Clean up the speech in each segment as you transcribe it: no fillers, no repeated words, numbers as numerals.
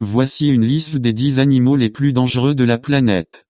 Voici une liste des 10 animaux les plus dangereux de la planète.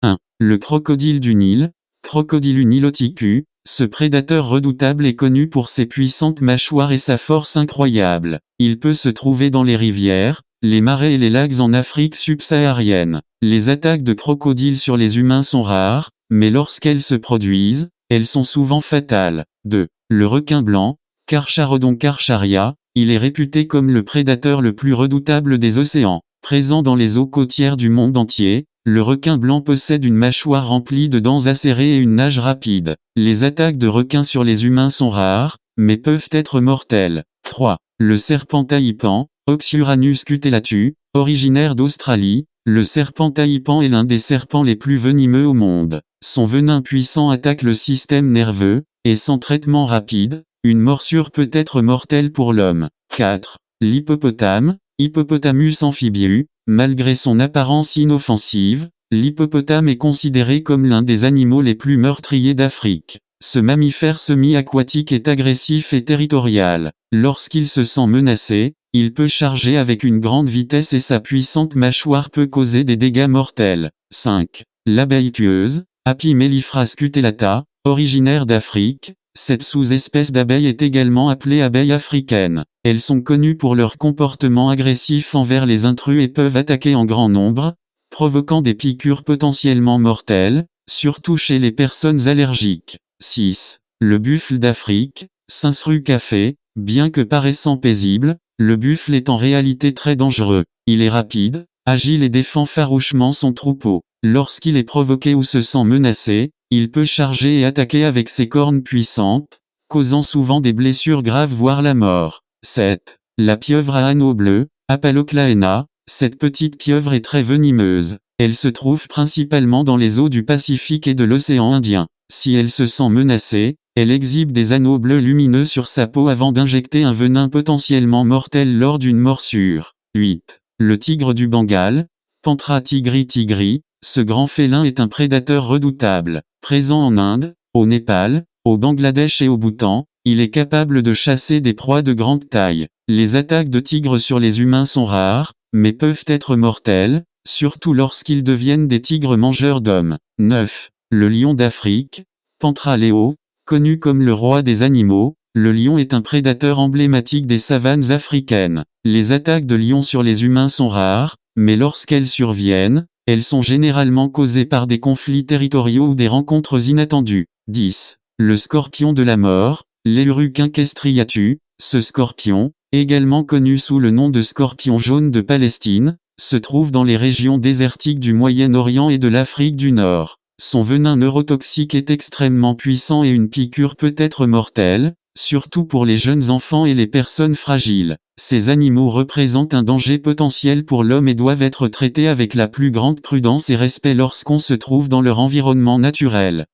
1. Le crocodile du Nil, Crocodilus niloticus. Ce prédateur redoutable est connu pour ses puissantes mâchoires et sa force incroyable. Il peut se trouver dans les rivières, les marais et les lacs en Afrique subsaharienne. Les attaques de crocodiles sur les humains sont rares, mais lorsqu'elles se produisent, elles sont souvent fatales. 2. Le requin blanc, Carcharodon carcharia. Il est réputé comme le prédateur le plus redoutable des océans. Présent dans les eaux côtières du monde entier, le requin blanc possède une mâchoire remplie de dents acérées et une nage rapide. Les attaques de requins sur les humains sont rares, mais peuvent être mortelles. 3. Le serpent taipan, Oxyuranus cutellatu, originaire d'Australie. Le serpent taipan est l'un des serpents les plus venimeux au monde. Son venin puissant attaque le système nerveux, et sans traitement rapide, une morsure peut être mortelle pour l'homme. 4. L'hippopotame, Hippopotamus amphibius. Malgré son apparence inoffensive, l'hippopotame est considéré comme l'un des animaux les plus meurtriers d'Afrique. Ce mammifère semi-aquatique est agressif et territorial. Lorsqu'il se sent menacé, il peut charger avec une grande vitesse et sa puissante mâchoire peut causer des dégâts mortels. 5. L'abeille tueuse, Apis mellifera scutellata, originaire d'Afrique. Cette sous-espèce d'abeille est également appelée abeille africaine. Elles sont connues pour leur comportement agressif envers les intrus et peuvent attaquer en grand nombre, provoquant des piqûres potentiellement mortelles, surtout chez les personnes allergiques. 6. Le buffle d'Afrique, Cincrus café. Bien que paraissant paisible, le buffle est en réalité très dangereux. Il est rapide, agile et défend farouchement son troupeau. Lorsqu'il est provoqué ou se sent menacé, il peut charger et attaquer avec ses cornes puissantes, causant souvent des blessures graves voire la mort. 7. La pieuvre à anneaux bleus, Apaloclaena. Cette petite pieuvre est très venimeuse. Elle se trouve principalement dans les eaux du Pacifique et de l'océan Indien. Si elle se sent menacée, elle exhibe des anneaux bleus lumineux sur sa peau avant d'injecter un venin potentiellement mortel lors d'une morsure. 8. Le tigre du Bengale, Panthera tigri. Ce grand félin est un prédateur redoutable. Présent en Inde, au Népal, au Bangladesh et au Bhoutan, il est capable de chasser des proies de grande taille. Les attaques de tigres sur les humains sont rares, mais peuvent être mortelles, surtout lorsqu'ils deviennent des tigres mangeurs d'hommes. 9. Le lion d'Afrique, Panthera leo, connu comme le roi des animaux, le lion est un prédateur emblématique des savanes africaines. Les attaques de lions sur les humains sont rares, mais lorsqu'elles surviennent, elles sont généralement causées par des conflits territoriaux ou des rencontres inattendues. 10. Le scorpion de la mort, Leuruquin striatus. Ce scorpion, également connu sous le nom de scorpion jaune de Palestine, se trouve dans les régions désertiques du Moyen-Orient et de l'Afrique du Nord. Son venin neurotoxique est extrêmement puissant et une piqûre peut être mortelle, surtout pour les jeunes enfants et les personnes fragiles. Ces animaux représentent un danger potentiel pour l'homme et doivent être traités avec la plus grande prudence et respect lorsqu'on se trouve dans leur environnement naturel.